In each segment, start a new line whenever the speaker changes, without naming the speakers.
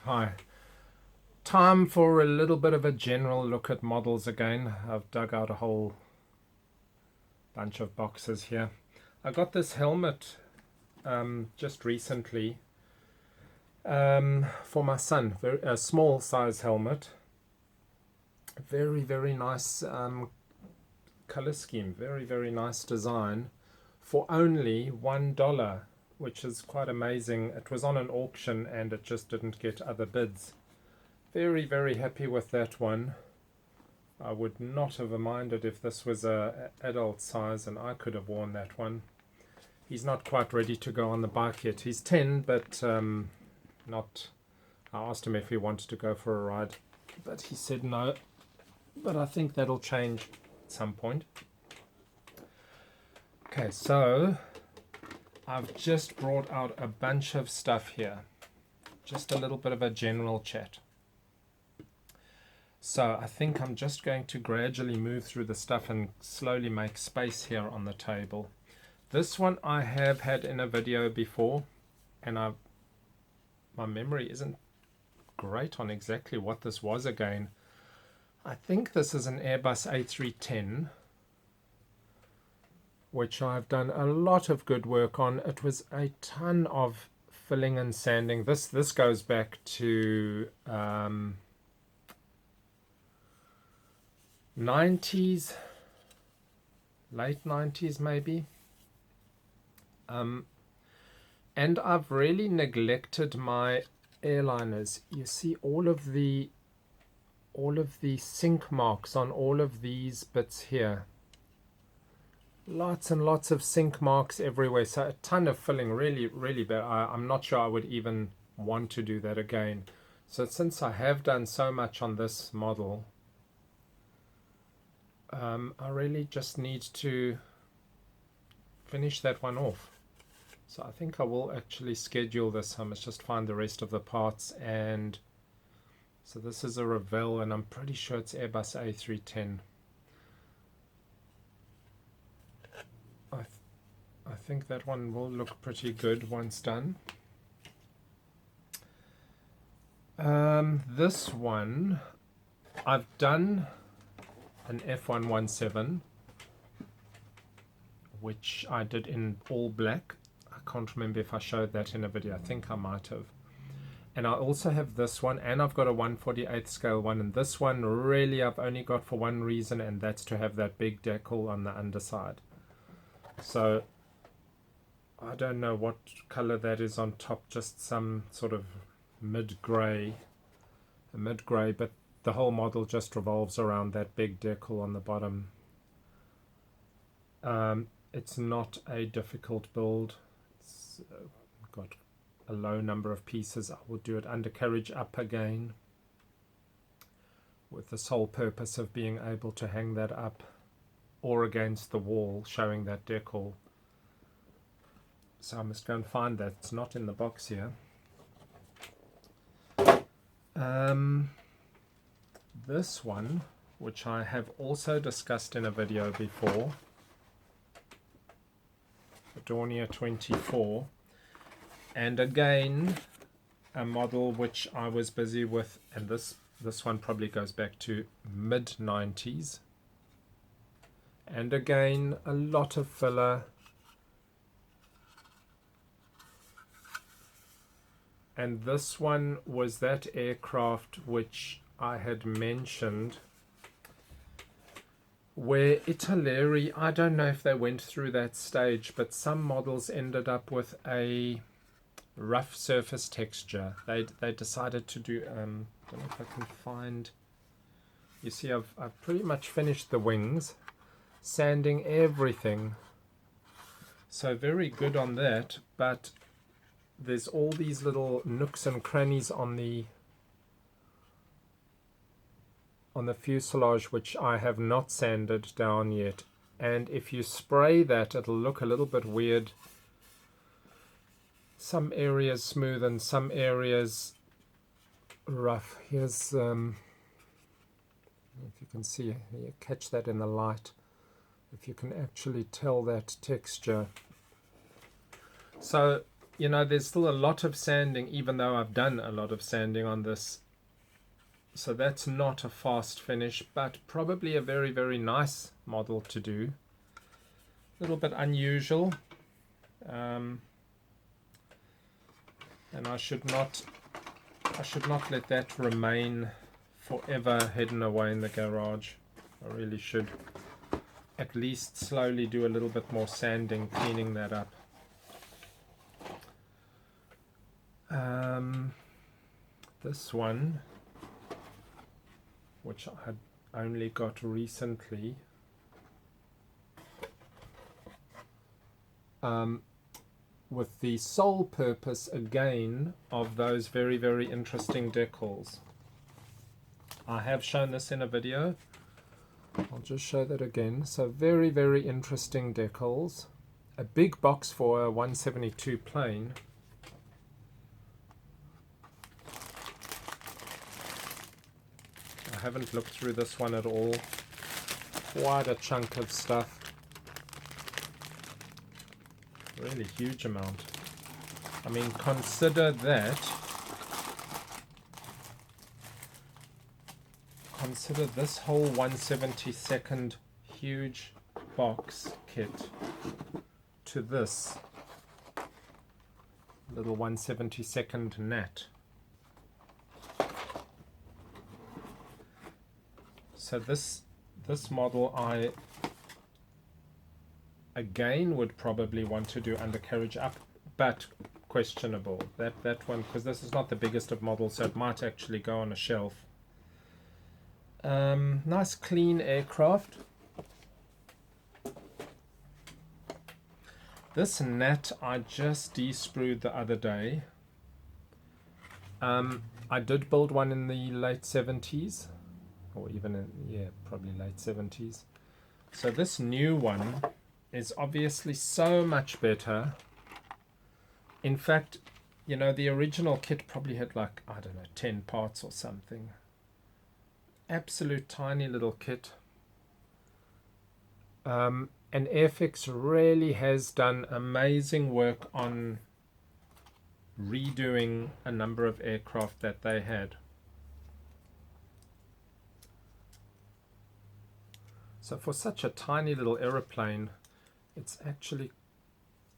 Hi. Time for a little bit of a general look at models again. I've dug out a whole bunch of boxes here. I got this helmet just recently for my son, a small size helmet. Very, very nice color scheme, very nice design for only $1, which is quite amazing. It was on an auction and it just didn't get other bids. Very happy with that one. I would not have minded if this was a adult size and I could have worn that one. He's not quite ready to go on the bike yet. He's 10, but not. I asked him if he wanted to go for a ride, but he said no. But I think that'll change at some point. Okay, so I've just brought out a bunch of stuff here. Just a little bit of a general chat. So I think I'm just going to gradually move through the stuff and slowly make space here on the table. This one I have had in a video before, and my memory isn't great on exactly what this was again. I think this is an Airbus A310, which I've done a lot of good work on. It was a ton of filling and sanding. This goes back to 90s, late 90s maybe. And I've really neglected my airliners. You see all of the sink marks on all of these bits here. Lots and lots of sink marks everywhere. So a ton of filling, really bad. I'm not sure I would even want to do that again. So since I have done so much on this model, I really just need to finish that one off. So I think I will actually schedule this. I must just find the rest of the parts. And so this is a Revell, and I'm pretty sure it's Airbus A310. I think that one will look pretty good once done. This one, I've done an F117, which I did in all black. I can't remember if I showed that in a video. I think I might have. And I also have this one, and I've got a 1/48 scale one, and this one really I've only got for one reason, and that's to have that big decal on the underside. So I don't know what color that is on top, just some sort of mid-gray, but the whole model just revolves around that big decal on the bottom. It's not a difficult build. It's got a low number of pieces. I will do it undercarriage up again, with the sole purpose of being able to hang that up or against the wall, showing that decal. So I must go and find that. It's not in the box here. This one, which I have also discussed in a video before, Dornier 24, and again a model which I was busy with, and this one probably goes back to mid-90s, and again a lot of filler. And this one was that aircraft which I had mentioned, where Italeri, I don't know if they went through that stage, but some models ended up with a rough surface texture. They decided to do, I don't know if I can find, you see I've pretty much finished the wings, sanding everything. So very good on that, but there's all these little nooks and crannies on the fuselage which I have not sanded down yet, and if you spray that it'll look a little bit weird. Some areas smooth and some areas rough. Here's if you can see, you catch that in the light, if you can actually tell that texture. So you know, there's still a lot of sanding, even though I've done a lot of sanding on this. So that's not a fast finish, but probably a very, very nice model to do. A little bit unusual. And I should not let that remain forever hidden away in the garage. I really should at least slowly do a little bit more sanding, cleaning that up. This one, which I had only got recently, with the sole purpose again of those very, very interesting decals. I have shown this in a video. I'll just show that again. So very, very interesting decals. A big box for a 172 plane. I haven't looked through this one at all. Quite a chunk of stuff. Really huge amount. I mean, consider that. Consider this whole 1/72nd huge box kit to this little 1/72nd nat. So this model I again would probably want to do undercarriage up, but questionable. That one, because this is not the biggest of models, so it might actually go on a shelf. Nice clean aircraft. This nat I just de-sprued the other day. I did build one in the late 70s, or even in, yeah, probably late 70s. So this new one is obviously so much better. In fact, you know, the original kit probably had like, I don't know, 10 parts or something. Absolute tiny little kit. And Airfix really has done amazing work on redoing a number of aircraft that they had. So for such a tiny little aeroplane, it's actually,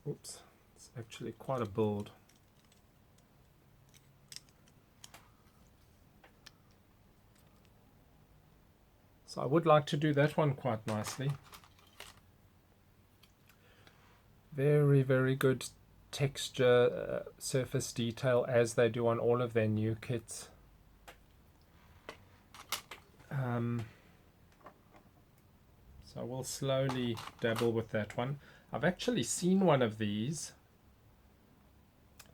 oops, it's actually quite a build. So I would like to do that one quite nicely. Very, very good texture, surface detail, as they do on all of their new kits. So we'll slowly dabble with that one. I've actually seen one of these.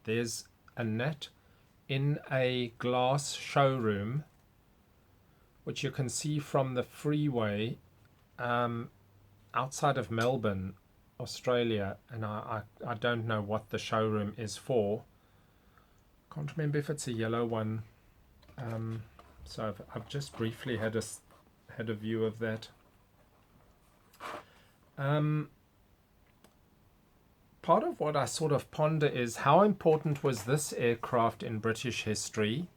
There's a nat in a glass showroom, which you can see from the freeway outside of Melbourne, Australia, and I don't know what the showroom is for. Can't remember if it's a yellow one. So I've just briefly had a view of that. Part of what I sort of ponder is how important was this aircraft in British history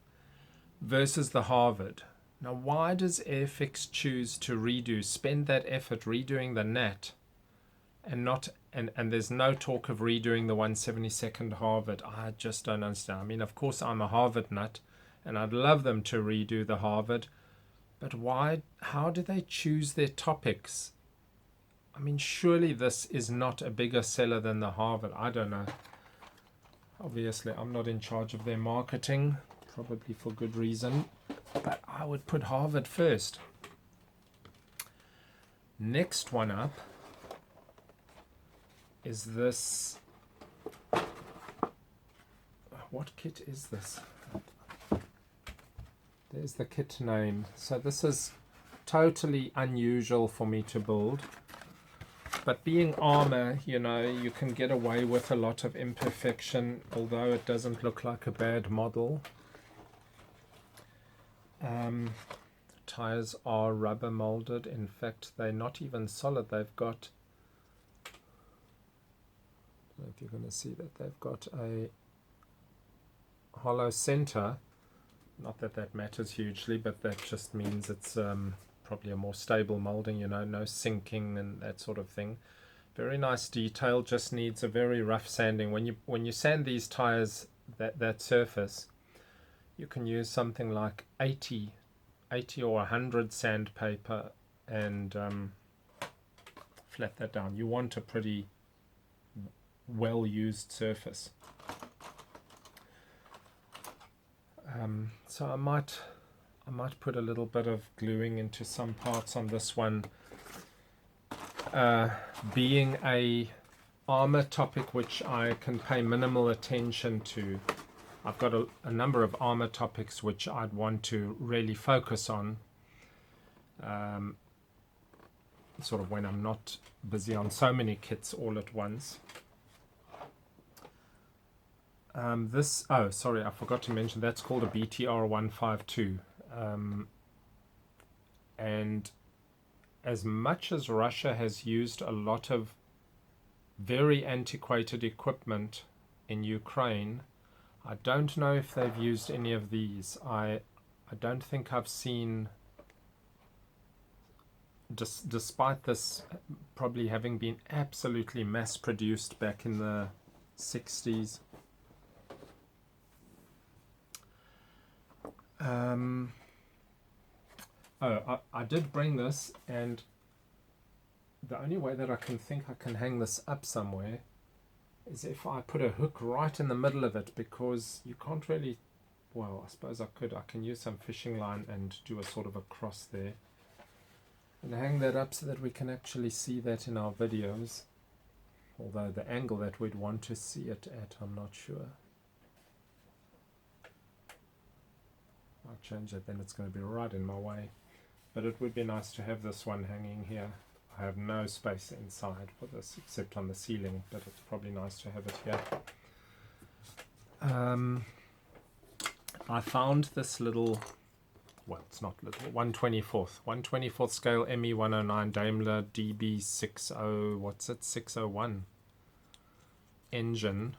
versus the Harvard. Now, why does Airfix choose to spend that effort redoing the nat, and there's no talk of redoing the 1/72nd Harvard? I just don't understand. I mean, of course, I'm a Harvard nut, and I'd love them to redo the Harvard, but why? How do they choose their topics? I mean, surely this is not a bigger seller than the Harvard. I don't know. Obviously, I'm not in charge of their marketing, probably for good reason, but I would put Harvard first. Next one up is this. What kit is this? There's the kit name. So this is totally unusual for me to build. But being armor, you know, you can get away with a lot of imperfection, although it doesn't look like a bad model. Tires are rubber molded. In fact, they're not even solid. They've got I don't know if you're going to see that they've got a hollow center. Not that that matters hugely, but that just means it's probably a more stable molding, you know, no sinking and that sort of thing. Very nice detail, just needs a very rough sanding. When you sand these tires, that surface, you can use something like 80 or 100 sandpaper and flat that down. You want a pretty well used surface. So I might put a little bit of gluing into some parts on this one. Being a armor topic which I can pay minimal attention to, I've got a number of armor topics which I'd want to really focus on, sort of when I'm not busy on so many kits all at once. Oh, sorry, I forgot to mention that's called a BTR 152. And as much as Russia has used a lot of very antiquated equipment in Ukraine, I don't know if they've used any of these. I don't think I've seen, despite this probably having been absolutely mass produced back in the 60s. I did bring this, and the only way that I can think I can hang this up somewhere is if I put a hook right in the middle of it, because you can't really, well, I suppose I could. I can use some fishing line and do a sort of a cross there and hang that up so that we can actually see that in our videos, although the angle that we'd want to see it at, I'm not sure. I'll change it, then it's going to be right in my way. But it would be nice to have this one hanging here. I have no space inside for this except on the ceiling, but it's probably nice to have it here. I found this little, well, it's not little, 1/24th scale ME109 Daimler DB60, what's it, 601 engine,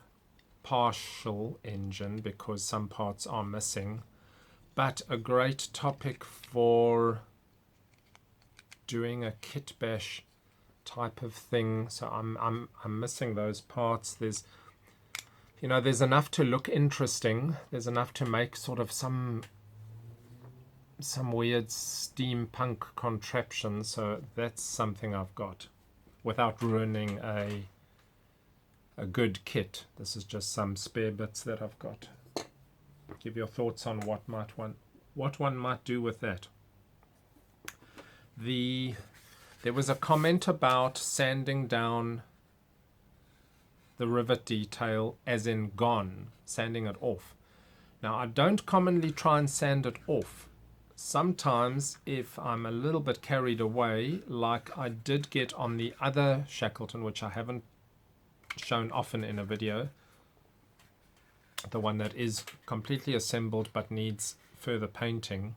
partial engine because some parts are missing. But a great topic for doing a kit bash type of thing. So I'm missing those parts. There's enough to look interesting. There's enough to make sort of some weird steampunk contraption. So that's something I've got without ruining a good kit. This is just some spare bits that I've got. Give your thoughts on what one might do with that. There was a comment about sanding down the rivet detail, as in gone, sanding it off. Now, I don't commonly try and sand it off. Sometimes, if I'm a little bit carried away, like I did get on the other Shackleton, which I haven't shown often in a video, the one that is completely assembled but needs further painting,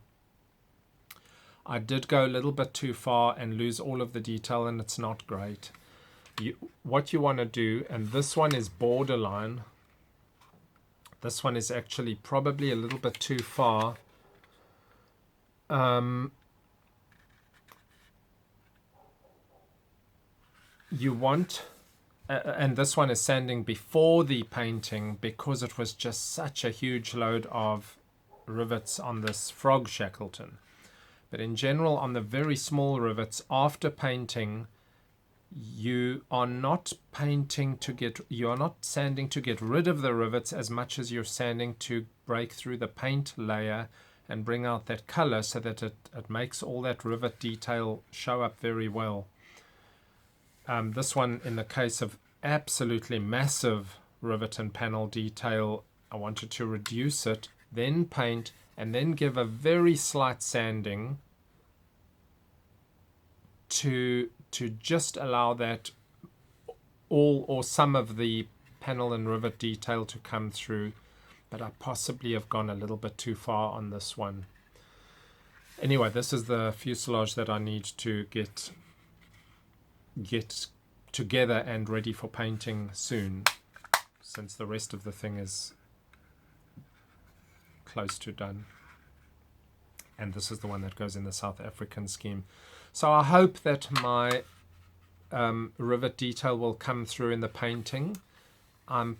I did go a little bit too far and lose all of the detail, and it's not great. What you want to do, and this one is borderline, this one is actually probably a little bit too far. You want, and this one is sanding before the painting because it was just such a huge load of rivets on this Frog Shackleton. But in general, on the very small rivets, after painting, you are not sanding to get rid of the rivets as much as you're sanding to break through the paint layer and bring out that color so that it makes all that rivet detail show up very well. This one, in the case of absolutely massive rivet and panel detail, I wanted to reduce it, then paint, and then give a very slight sanding to just allow that all or some of the panel and rivet detail to come through. But I possibly have gone a little bit too far on this one. Anyway, this is the fuselage that I need to get together and ready for painting soon, since the rest of the thing is close to done. And this is the one that goes in the South African scheme. So I hope that my rivet detail will come through in the painting. I'm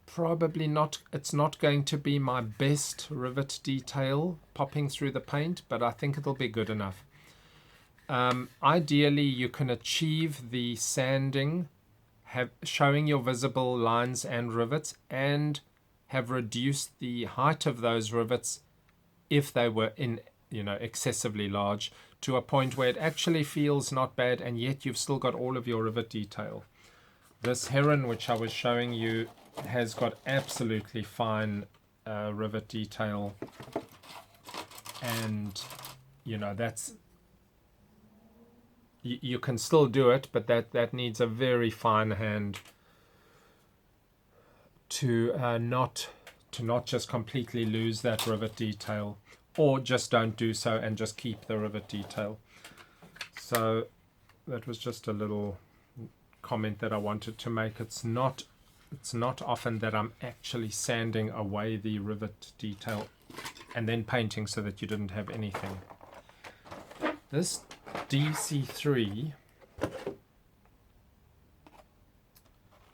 probably not, it's not going to be my best rivet detail popping through the paint, but I think it'll be good enough. Ideally, you can achieve the sanding, showing your visible lines and rivets, and have reduced the height of those rivets if they were excessively large, to a point where it actually feels not bad, and yet you've still got all of your rivet detail. This heron, which I was showing you, has got absolutely fine rivet detail, and that's, you can still do it, but that needs a very fine hand to not just completely lose that rivet detail, or just don't do so and just keep the rivet detail. So that was just a little comment that I wanted to make. It's not often that I'm actually sanding away the rivet detail and then painting so that you didn't have anything. This DC-3,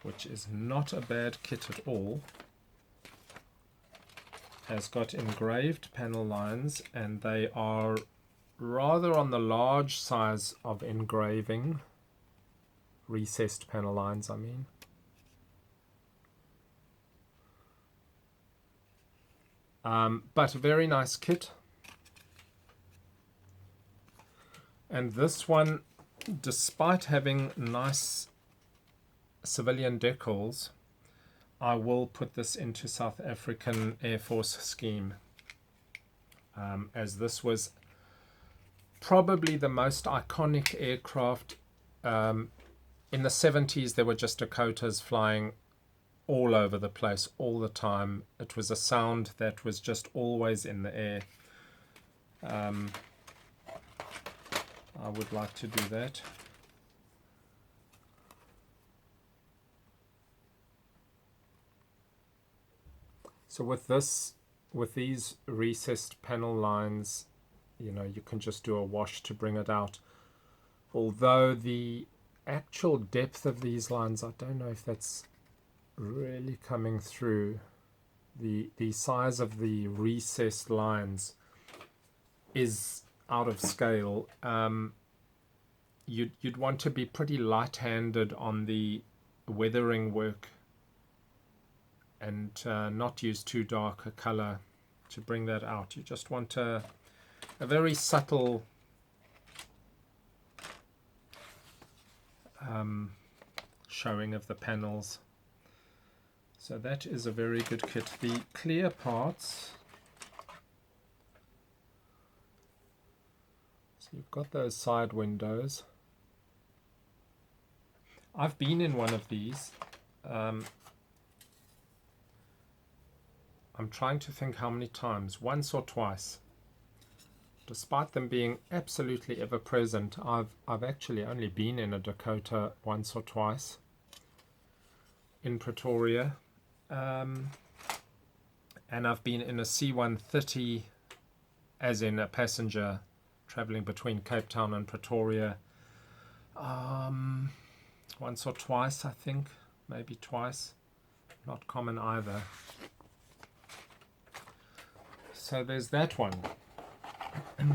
which is not a bad kit at all, has got engraved panel lines, and they are rather on the large size of engraving, recessed panel lines I mean. But a very nice kit. And this one, despite having nice civilian decals, I will put this into South African Air Force scheme, as this was probably the most iconic aircraft. In the 70s, there were just Dakotas flying all over the place all the time. It was a sound that was just always in the air. I would like to do that. So with these recessed panel lines, you can just do a wash to bring it out. Although the actual depth of these lines, I don't know if that's really coming through. The size of the recessed lines is out of scale. You'd want to be pretty light-handed on the weathering work, and not use too dark a color to bring that out. You just want a very subtle showing of the panels. So that is a very good kit. The clear parts, so you've got those side windows. I've been in one of these. I'm trying to think how many times, once or twice. Despite them being absolutely ever present, I've actually only been in a Dakota once or twice in Pretoria. And I've been in a C-130, as in a passenger traveling between Cape Town and Pretoria, once or twice, I think, maybe twice. Not common either. So there's that one.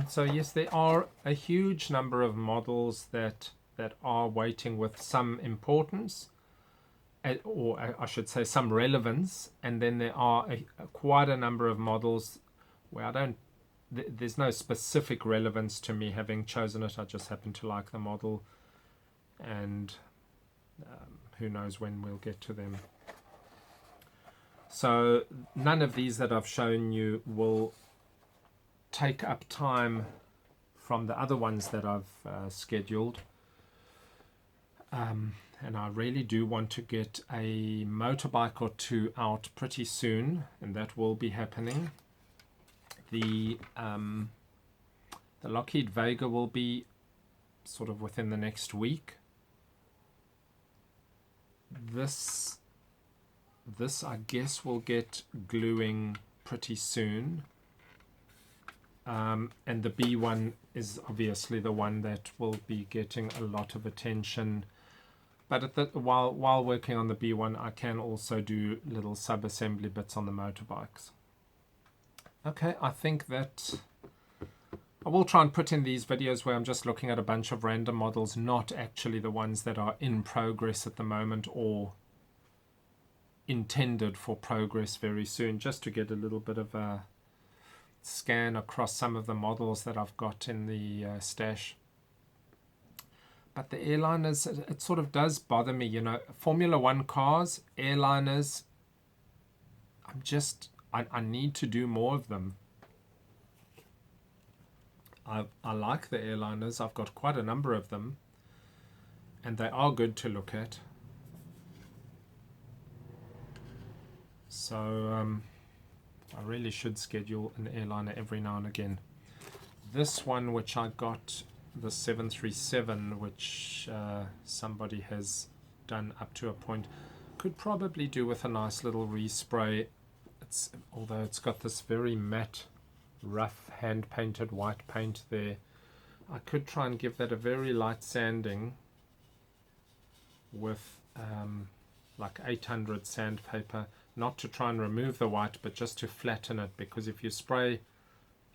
So yes, there are a huge number of models that are waiting with some importance, or I should say some relevance, and then there are quite a number of models where there's no specific relevance to me having chosen it. I just happen to like the model, and who knows when we'll get to them. So none of these that I've shown you will take up time from the other ones that I've scheduled. And I really do want to get a motorbike or two out pretty soon, and that will be happening. The Lockheed Vega will be sort of within the next week. This I guess will get gluing pretty soon. And the B1 is obviously the one that will be getting a lot of attention. But while working on the B1, I can also do little sub-assembly bits on the motorbikes. Okay, I think that I will try and put in these videos where I'm just looking at a bunch of random models, not actually the ones that are in progress at the moment or intended for progress very soon, just to get a little bit of a scan across some of the models that I've got in the stash. But the airliners, it sort of does bother me, you know, Formula One cars, airliners, I need to do more of them. I like the airliners. I've got quite a number of them, and they are good to look at. So I really should schedule an airliner every now and again. This one, which I got, the 737, which somebody has done up to a point, could probably do with a nice little respray. Although it's got this very matte, rough hand-painted white paint there, I could try and give that a very light sanding with like 800 sandpaper, not to try and remove the white, but just to flatten it, because if you spray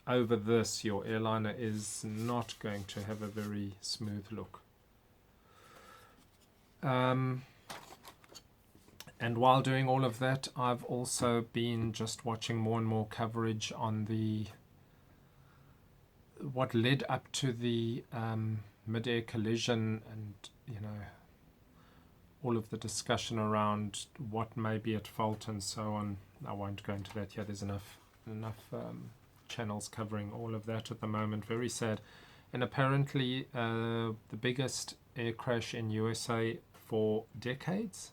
over this, your airliner is not going to have a very smooth look. And while doing all of that, I've also been just watching more and more coverage on what led up to the mid-air collision, and you know, all of the discussion around what may be at fault and so on. I won't go into that here. There's enough channels covering all of that at the moment. Very sad. And apparently the biggest air crash in USA for decades,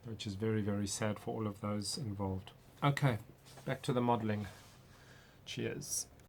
which is very, very sad for all of those involved. Okay, back to the modeling. Cheers.